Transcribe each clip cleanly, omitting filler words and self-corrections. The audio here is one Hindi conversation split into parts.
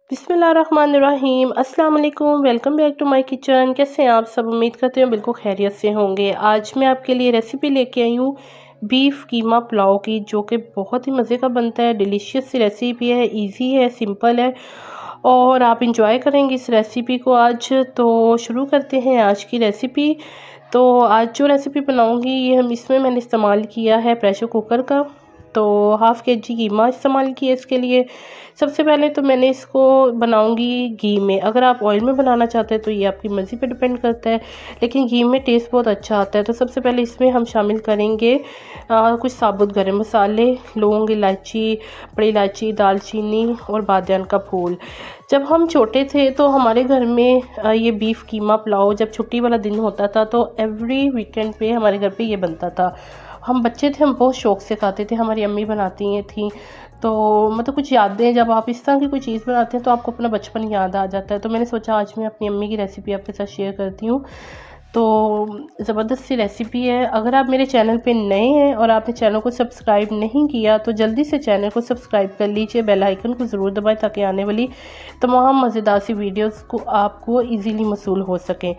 बिस्मिल्लाहिर्रहमानिर्रहीम। अस्सलाम वालेकुम, welcome back to my kitchen. कैसे हैं आप सब? उम्मीद करते हैं बिल्कुल खैरियत से होंगे। आज मैं आपके लिए रेसिपी लेके आई हूँ बीफ कीमा पुलाव की, जो कि बहुत ही मज़े का बनता है। डिलीशियस सी रेसिपी है, इजी है, सिंपल है और आप इंजॉय करेंगे इस रेसिपी को। आज तो शुरू करते हैं आज की रेसिपी। तो आज जो रेसिपी बनाऊंगी ये इसमें मैंने इस्तेमाल किया है प्रेशर कुकर का। तो हाफ़ केजी कीमा इस्तेमाल किया इसके लिए। सबसे पहले तो मैंने इसको बनाऊंगी घी में। अगर आप ऑयल में बनाना चाहते हैं तो ये आपकी मर्ज़ी पे डिपेंड करता है, लेकिन घी में टेस्ट बहुत अच्छा आता है। तो सबसे पहले इसमें हम शामिल करेंगे कुछ साबुत गरम मसाले, लौंग, इलायची, बड़ी इलायची, दालचीनी और बादियान का फूल। जब हम छोटे थे तो हमारे घर में ये बीफ कीमा पुलाव जब छुट्टी वाला दिन होता था तो एवरी वीकेंड पे हमारे घर पे ये बनता था। हम बच्चे थे, हम बहुत शौक़ से खाते थे, हमारी अम्मी बनाती हैं थी। तो मतलब कुछ यादें, जब आप इस तरह की कोई चीज़ बनाते हैं तो आपको अपना बचपन याद आ जाता है। तो मैंने सोचा आज मैं अपनी अम्मी की रेसिपी आपके साथ शेयर करती हूँ। तो ज़बरदस्त सी रेसिपी है। अगर आप मेरे चैनल पे नए हैं और आपने चैनल को सब्सक्राइब नहीं किया तो जल्दी से चैनल को सब्सक्राइब कर लीजिए, बेल आइकन को ज़रूर दबाएं ताकि आने वाली तमाम मज़ेदार सी वीडियोज़ को आपको ईज़िली मसूल हो सकें।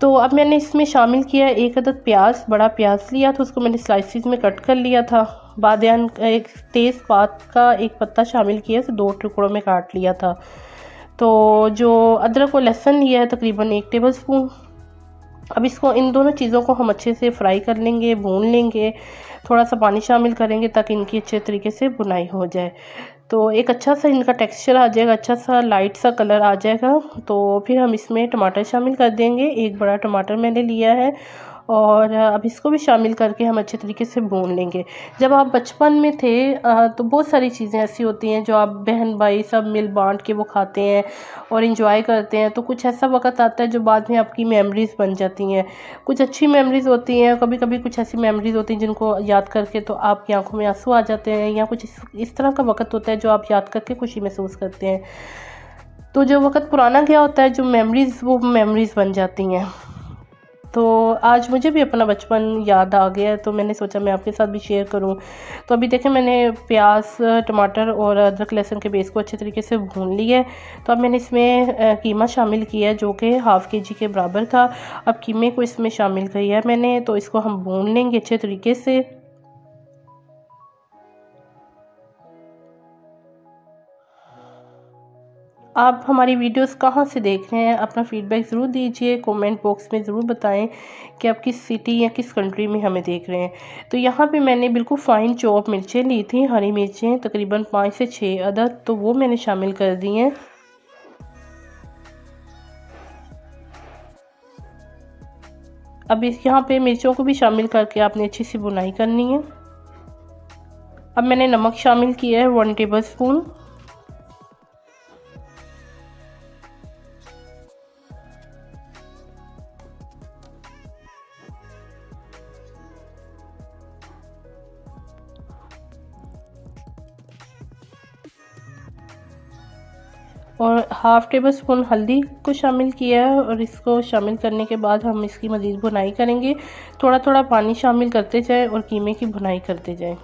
तो अब मैंने इसमें शामिल किया एक अदद प्याज, बड़ा प्याज लिया था, उसको मैंने स्लाइसिस में कट कर लिया था। बादियान एक तेज़ पात का एक पत्ता शामिल किया, तो 2 टुकड़ों में काट लिया था। तो जो अदरक और लहसुन लिया है तकरीबन 1 टेबल स्पून। अब इसको, इन दोनों चीज़ों को हम अच्छे से फ्राई कर लेंगे, भून लेंगे। थोड़ा सा पानी शामिल करेंगे ताकि इनकी अच्छे तरीके से भुनाई हो जाए। तो एक अच्छा सा इनका टेक्सचर आ जाएगा, अच्छा सा लाइट सा कलर आ जाएगा। तो फिर हम इसमें टमाटर शामिल कर देंगे। एक बड़ा टमाटर मैंने लिया है और अब इसको भी शामिल करके हम अच्छे तरीके से भून लेंगे। जब आप बचपन में थे तो बहुत सारी चीज़ें ऐसी होती हैं जो आप बहन भाई सब मिल बांट के वो खाते हैं और इंजॉय करते हैं। तो कुछ ऐसा वक्त आता है जो बाद में आपकी मेमोरीज़ बन जाती हैं। कुछ अच्छी मेमोरीज़ होती हैं, कभी कभी कुछ ऐसी मेमोरीज़ होती हैं जिनको याद करके तो आपकी आंखों में आंसू आ जाते हैं, या कुछ इस तरह का वक्त होता है जो आप याद करके खुशी महसूस करते हैं। तो जो वक्त पुराना गया होता है, जो मेमोरीज़, वो मेमोरीज़ बन जाती हैं। तो आज मुझे भी अपना बचपन याद आ गया है तो मैंने सोचा मैं आपके साथ भी शेयर करूं। तो अभी देखें, मैंने प्याज, टमाटर और अदरक लहसुन के बेस को अच्छे तरीके से भून लिया है। तो अब मैंने इसमें कीमा शामिल किया है जो कि हाफ़ केजी के बराबर था। अब कीमे को इसमें शामिल किया है मैंने, तो इसको हम भून लेंगे अच्छे तरीके से। आप हमारी वीडियोस कहाँ से देख रहे हैं, अपना फीडबैक ज़रूर दीजिए, कमेंट बॉक्स में ज़रूर बताएं कि आप किस सिटी या किस कंट्री में हमें देख रहे हैं। तो यहाँ पे मैंने बिल्कुल फ़ाइन चॉप मिर्चें ली थी, हरी मिर्चें तकरीबन 5 से 6 अदद, तो वो मैंने शामिल कर दी हैं। अब यहाँ पे मिर्चों को भी शामिल करके आपने अच्छी सी बुनाई करनी है। अब मैंने नमक शामिल किया है 1 टेबल स्पून। और हाफ़ टेबल स्पून हल्दी को शामिल किया है। और इसको शामिल करने के बाद हम इसकी मज़ीद भुनाई करेंगे। थोड़ा थोड़ा पानी शामिल करते जाएं और कीमे की भुनाई करते जाएं।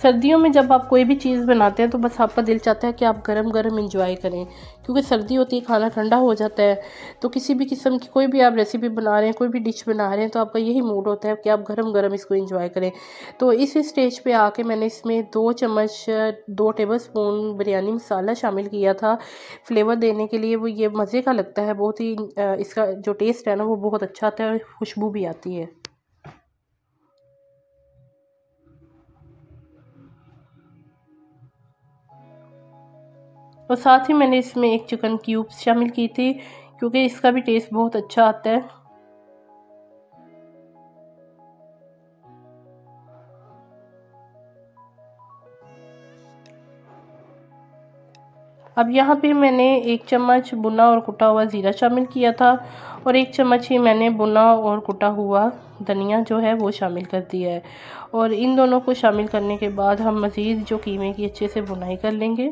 सर्दियों में जब आप कोई भी चीज़ बनाते हैं तो बस आपका दिल चाहता है कि आप गरम गरम एंजॉय करें, क्योंकि सर्दी होती है, खाना ठंडा हो जाता है। तो किसी भी किस्म की कोई भी आप रेसिपी बना रहे हैं, कोई भी डिश बना रहे हैं, तो आपका यही मूड होता है कि आप गरम गरम इसको एंजॉय करें। तो इस स्टेज पे आके मैंने इसमें 2 टेबल स्पून बिरयानी मसाला शामिल किया था फ्लेवर देने के लिए। वो ये मज़े का लगता है, बहुत ही इसका जो टेस्ट है ना वो बहुत अच्छा आता है और खुशबू भी आती है। और साथ ही मैंने इसमें एक चिकन क्यूब्स शामिल की थी, क्योंकि इसका भी टेस्ट बहुत अच्छा आता है। अब यहाँ पे मैंने 1 चम्मच भुना और कुटा हुआ ज़ीरा शामिल किया था और 1 चम्मच ही मैंने भुना और कुटा हुआ धनिया जो है वो शामिल कर दिया है। और इन दोनों को शामिल करने के बाद हम मज़ीद जो कीमे की अच्छे से भुनाई कर लेंगे।